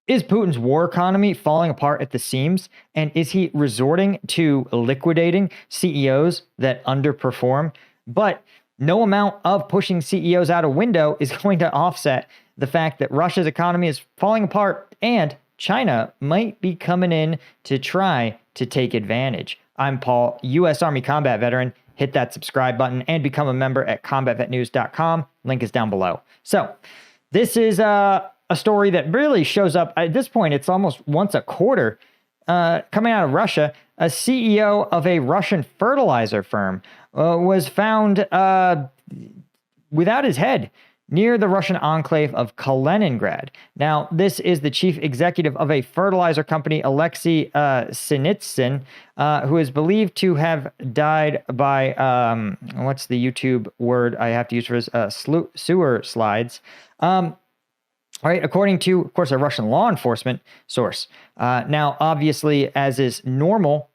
Is Putin's war economy falling apart at the seams? And is he resorting to liquidating CEOs that underperform? But no amount of pushing CEOs out a window is going to offset the fact that Russia's economy is falling apart and China might be coming in to try to take advantage. I'm Paul, U.S. Army combat veteran. Hit that subscribe button and become a member at combatvetnews.com. Link is down below. So this is a story that really shows up at this point. It's almost once a quarter coming out of Russia. A CEO of a Russian fertilizer firm was found without his head near the Russian enclave of Kaliningrad. Now, this is the chief executive of a fertilizer company, Alexei Sinitsyn, who is believed to have died by, what's the YouTube word I have to use for this? Sewer slides. Right, according to, of course, a Russian law enforcement source. Now, obviously, as is normal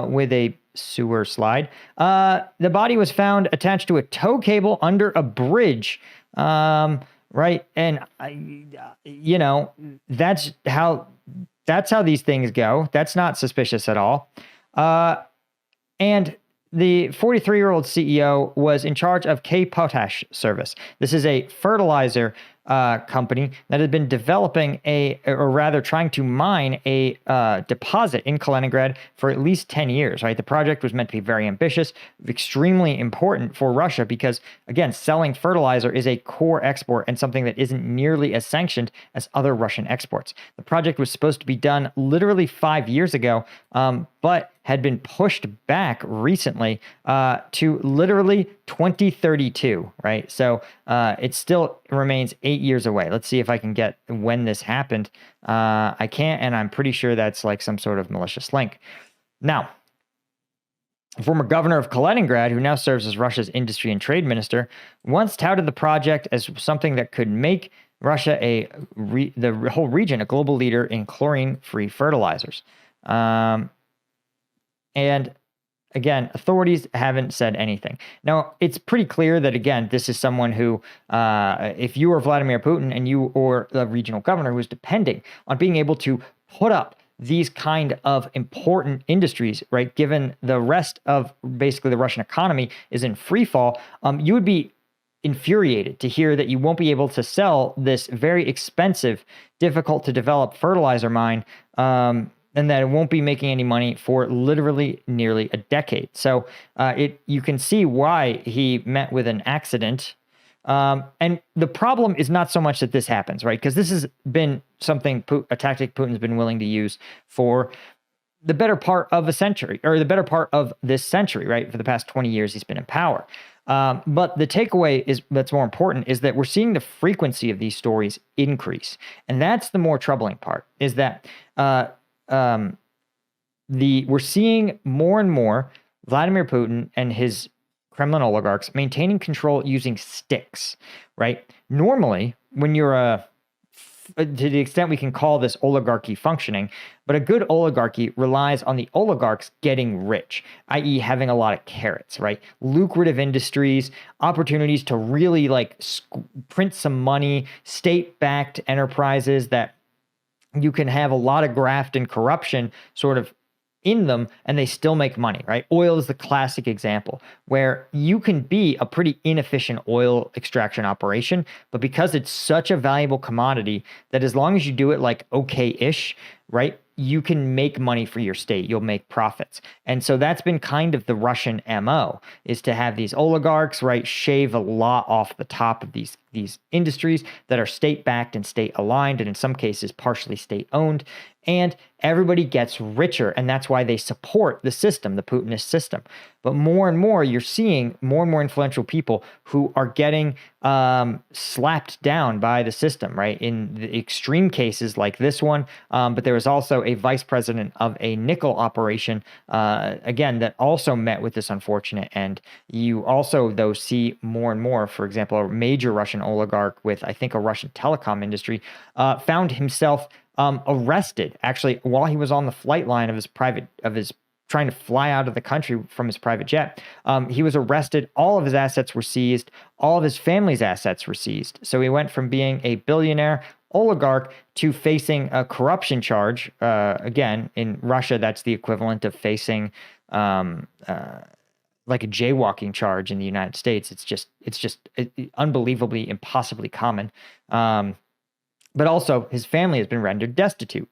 with a sewer slide, the body was found attached to a tow cable under a bridge. Right, and you know, that's how these things go. That's not suspicious at all. And the 43-year-old CEO was in charge of K Potash Service. This is a fertilizer company that had been developing or rather trying to mine a deposit in Kaliningrad for at least 10 years, right? The project was meant to be very ambitious, extremely important for Russia because, again, selling fertilizer is a core export and something that isn't nearly as sanctioned as other Russian exports. The project was supposed to be done literally 5 years ago, but had been pushed back recently to literally 2032, right? So it still remains 8 years away. Let's see if I can get when this happened. I can't, and I'm pretty sure that's like some sort of malicious link. Now, former governor of Kaliningrad, who now serves as Russia's industry and trade minister, once touted the project as something that could make Russia the whole region a global leader in chlorine-free fertilizers. And again, authorities haven't said anything. Now, it's pretty clear that, again, this is someone who, if you were Vladimir Putin and you or the regional governor who was depending on being able to put up these kind of important industries, right, given the rest of basically the Russian economy is in free fall, you would be infuriated to hear that you won't be able to sell this very expensive, difficult to develop fertilizer mine, and that it won't be making any money for literally nearly a decade. So you can see why he met with an accident. And the problem is not so much that this happens, right? Because this has been a tactic Putin's been willing to use for the better part of a century, or the better part of this century, right? For the past 20 years, he's been in power. But the takeaway that's more important is that we're seeing the frequency of these stories increase. And that's the more troubling part, is that we're seeing more and more Vladimir Putin and his Kremlin oligarchs maintaining control using sticks, right? Normally, when you're to the extent we can call this oligarchy functioning, but a good oligarchy relies on the oligarchs getting rich, i.e. having a lot of carrots, right? Lucrative industries, opportunities to really print some money, state-backed enterprises that you can have a lot of graft and corruption sort of in them and they still make money, right? Oil is the classic example where you can be a pretty inefficient oil extraction operation, but because it's such a valuable commodity that as long as you do it like okay-ish, right, you can make money for your state. You'll make profits. And so that's been kind of the Russian MO, is to have these oligarchs, right, shave a lot off the top of these industries that are state-backed and state-aligned, and in some cases partially state-owned, and everybody gets richer, and that's why they support the system, the Putinist system. But more and more, you're seeing more and more influential people who are getting slapped down by the system, right? In the extreme cases like this one, but there was also a vice president of a nickel operation, again, that also met with this unfortunate end. You also, though, see more and more, for example, a major Russian oligarch with, I think, a Russian telecom industry, found himself arrested, actually, while he was on the flight line of his trying to fly out of the country from his private jet. He was arrested. All of his assets were seized. All of his family's assets were seized. So he went from being a billionaire oligarch to facing a corruption charge. Again, in Russia, that's the equivalent of facing like a jaywalking charge in the United States. It's just unbelievably, impossibly common. But also, his family has been rendered destitute.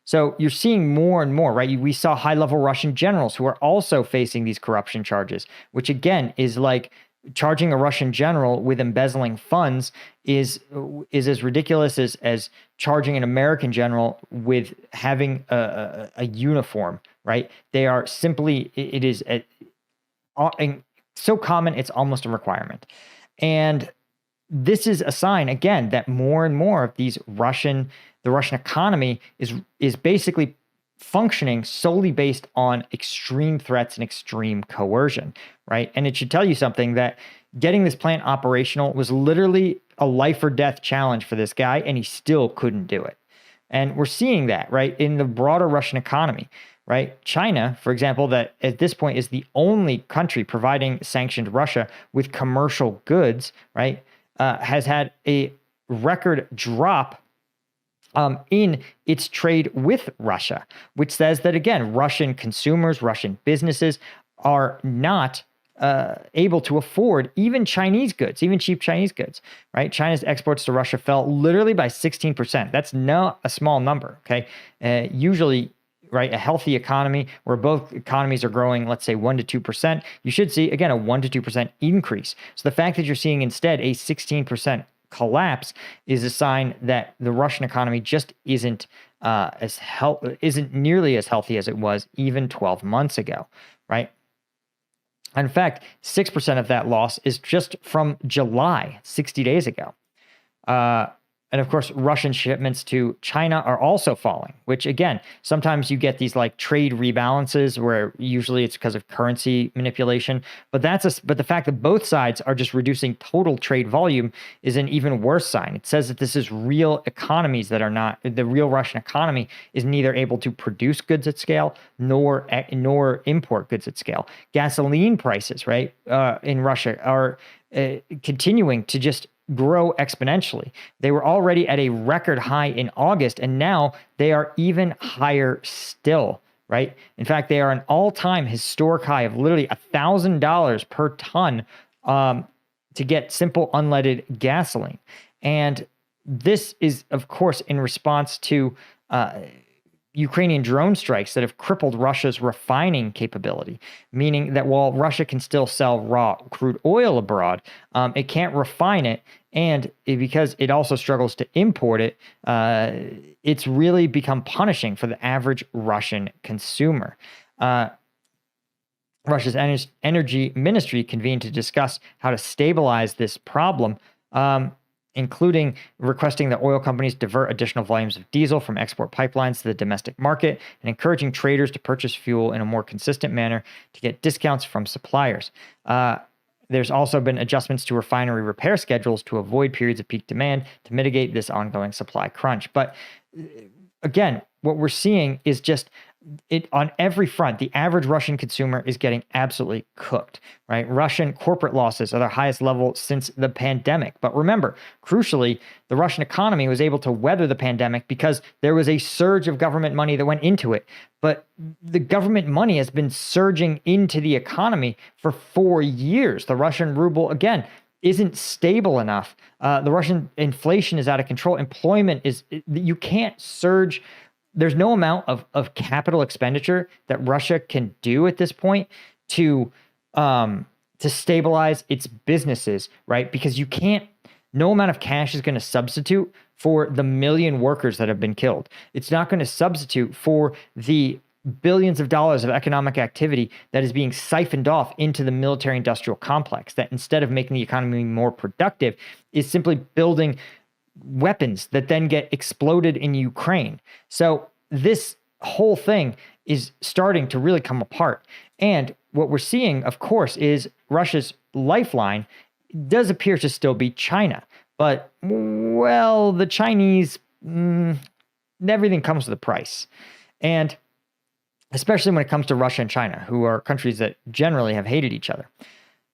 So you're seeing more and more, right? We saw high-level Russian generals who are also facing these corruption charges, which again is like charging a Russian general with embezzling funds is as ridiculous as charging an American general with having a uniform, right? They are simply, it is so common, it's almost a requirement. And this is a sign, again, that more and more of the Russian economy is basically functioning solely based on extreme threats and extreme coercion, right? And it should tell you something, that getting this plant operational was literally a life or death challenge for this guy, and he still couldn't do it. And we're seeing that, right, in the broader Russian economy, right? China, for example, that at this point is the only country providing sanctioned Russia with commercial goods, right, has had a record drop in its trade with Russia, which says that, again, Russian consumers, Russian businesses are not able to afford even Chinese goods, even cheap Chinese goods, right? China's exports to Russia fell literally by 16%. That's not a small number, okay? Usually, right, a healthy economy where both economies are growing, let's say 1% to 2%, you should see, again, a 1% to 2% increase. So the fact that you're seeing instead a 16% collapse is a sign that the Russian economy just isn't nearly as healthy as it was even 12 months ago, right? In fact, 6% of that loss is just from July, 60 days ago. And of course, Russian shipments to China are also falling, which again, sometimes you get these like trade rebalances where usually it's because of currency manipulation. But but the fact that both sides are just reducing total trade volume is an even worse sign. It says that this is real economies that are not, the real Russian economy is neither able to produce goods at scale nor import goods at scale. Gasoline prices, right, in Russia are continuing to just grow exponentially. They were already at a record high in August, and now they are even higher still, right? In fact, they are an all-time historic high of literally $1,000 per ton to get simple unleaded gasoline. And this is, of course, in response to Ukrainian drone strikes that have crippled Russia's refining capability, meaning that while Russia can still sell raw crude oil abroad, it can't refine it. And because it also struggles to import it, it's really become punishing for the average Russian consumer. Russia's energy ministry convened to discuss how to stabilize this problem, including requesting that oil companies divert additional volumes of diesel from export pipelines to the domestic market and encouraging traders to purchase fuel in a more consistent manner to get discounts from suppliers. There's also been adjustments to refinery repair schedules to avoid periods of peak demand to mitigate this ongoing supply crunch. But again, what we're seeing is just it on every front. The average Russian consumer is getting absolutely cooked, right? Russian corporate losses are their highest level since the pandemic. But remember, crucially, the Russian economy was able to weather the pandemic because there was a surge of government money that went into it. But the government money has been surging into the economy for 4 years. The Russian ruble, again, isn't stable enough. The Russian inflation is out of control. Employment is, you can't surge. There's no amount of capital expenditure that Russia can do at this point to stabilize its businesses, right? Because you can't, no amount of cash is going to substitute for the million workers that have been killed. It's not going to substitute for the billions of dollars of economic activity that is being siphoned off into the military industrial complex, that instead of making the economy more productive is simply building weapons that then get exploded in Ukraine. So this whole thing is starting to really come apart. And what we're seeing, of course, is Russia's lifeline does appear to still be China. But, well, the Chinese, everything comes with a price. And especially when it comes to Russia and China, who are countries that generally have hated each other.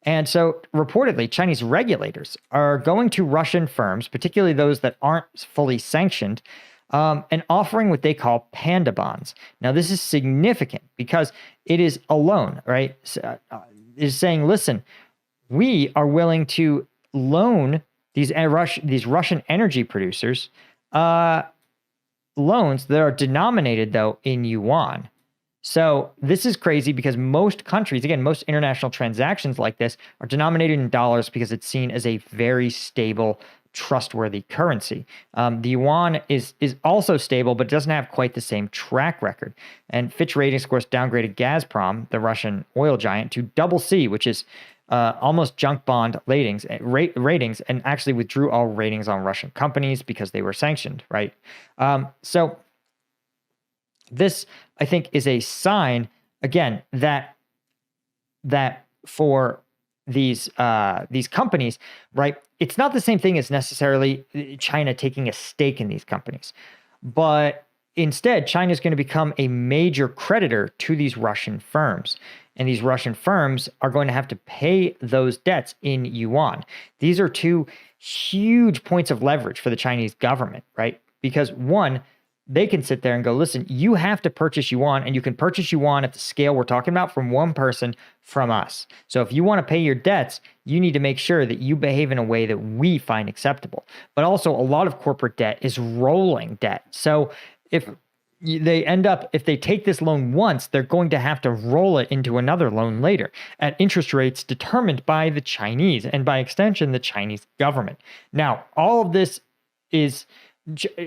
And so reportedly, Chinese regulators are going to Russian firms, particularly those that aren't fully sanctioned, and offering what they call panda bonds. Now, this is significant because it is a loan, right? Is saying, listen, we are willing to loan these Russian energy producers loans that are denominated, though, in yuan. So this is crazy because most countries, again, most international transactions like this are denominated in dollars because it's seen as a very stable, trustworthy currency. The yuan is also stable, but doesn't have quite the same track record. And Fitch Ratings, of course, downgraded Gazprom, the Russian oil giant, to double C, which is almost junk bond ratings, and actually withdrew all ratings on Russian companies because they were sanctioned, right? So this, I think, is a sign, again, that for these companies, right? It's not the same thing as necessarily China taking a stake in these companies, but instead, China is going to become a major creditor to these Russian firms. And these Russian firms are going to have to pay those debts in yuan. These are two huge points of leverage for the Chinese government, right? Because one, they can sit there and go, listen, you have to purchase yuan, and you can purchase yuan at the scale we're talking about from one person, from us. So if you want to pay your debts, you need to make sure that you behave in a way that we find acceptable. But also, a lot of corporate debt is rolling debt. So if they take this loan once, they're going to have to roll it into another loan later at interest rates determined by the Chinese and by extension, the Chinese government. Now, all of this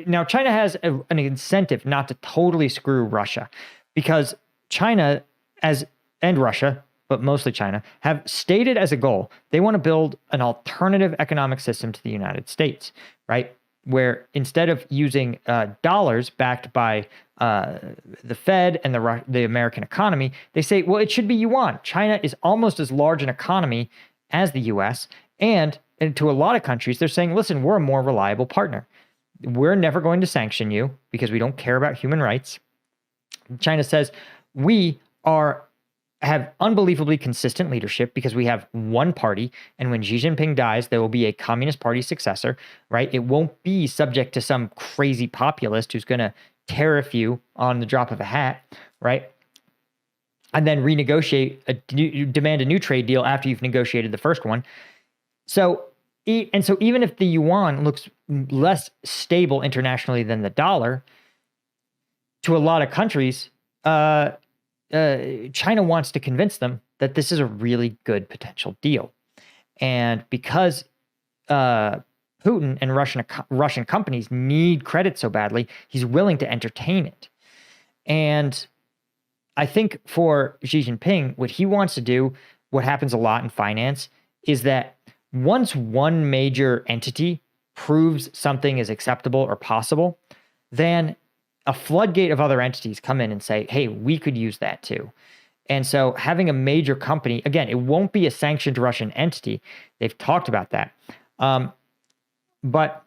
now China has an incentive not to totally screw Russia because China and Russia, but mostly China, have stated as a goal, they want to build an alternative economic system to the United States, right? Where instead of using dollars backed by the Fed and the American economy, they say, well, it should be yuan. China is almost as large an economy as the U.S. And to a lot of countries, they're saying, listen, we're a more reliable partner. We're never going to sanction you because we don't care about human rights. China says we have unbelievably consistent leadership because we have one party, and when Xi Jinping dies, there will be a Communist Party successor, right? It won't be subject to some crazy populist who's going to tariff you on the drop of a hat, right? And then demand a new trade deal after you've negotiated the first one. So even if the yuan looks less stable internationally than the dollar, to a lot of countries, China wants to convince them that this is a really good potential deal. And because Putin and Russian companies need credit so badly, he's willing to entertain it. And I think for Xi Jinping, what he wants to do, what happens a lot in finance, is that once one major entity proves something is acceptable or possible, then a floodgate of other entities come in and say, hey, we could use that too. And so having a major company, again, it won't be a sanctioned Russian entity. They've talked about that. But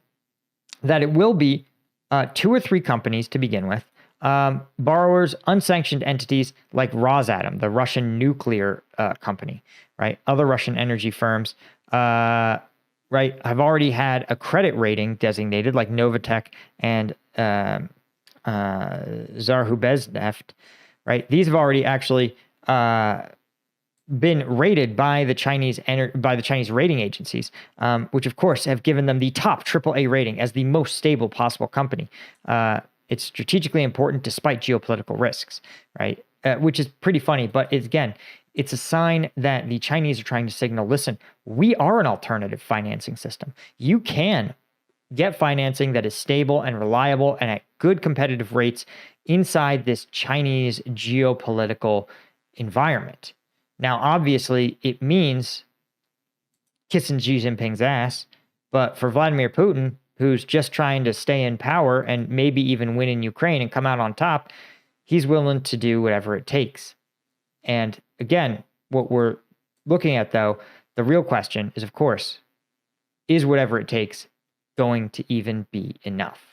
that it will be 2 or 3 companies to begin with, borrowers, unsanctioned entities like Rosatom, the Russian nuclear company, right? Other Russian energy firms, right, have already had a credit rating designated like Novatek and Zarhubezhneft, right? These have already actually been rated by the Chinese rating agencies, which of course have given them the top AAA rating as the most stable possible company. It's strategically important despite geopolitical risks, right? Which is pretty funny, but it's a sign that the Chinese are trying to signal, listen, we are an alternative financing system. You can get financing that is stable and reliable and at good competitive rates inside this Chinese geopolitical environment. Now, obviously, it means kissing Xi Jinping's ass, but for Vladimir Putin, who's just trying to stay in power and maybe even win in Ukraine and come out on top, he's willing to do whatever it takes. And again, what we're looking at, though, the real question is, of course, is whatever it takes going to even be enough?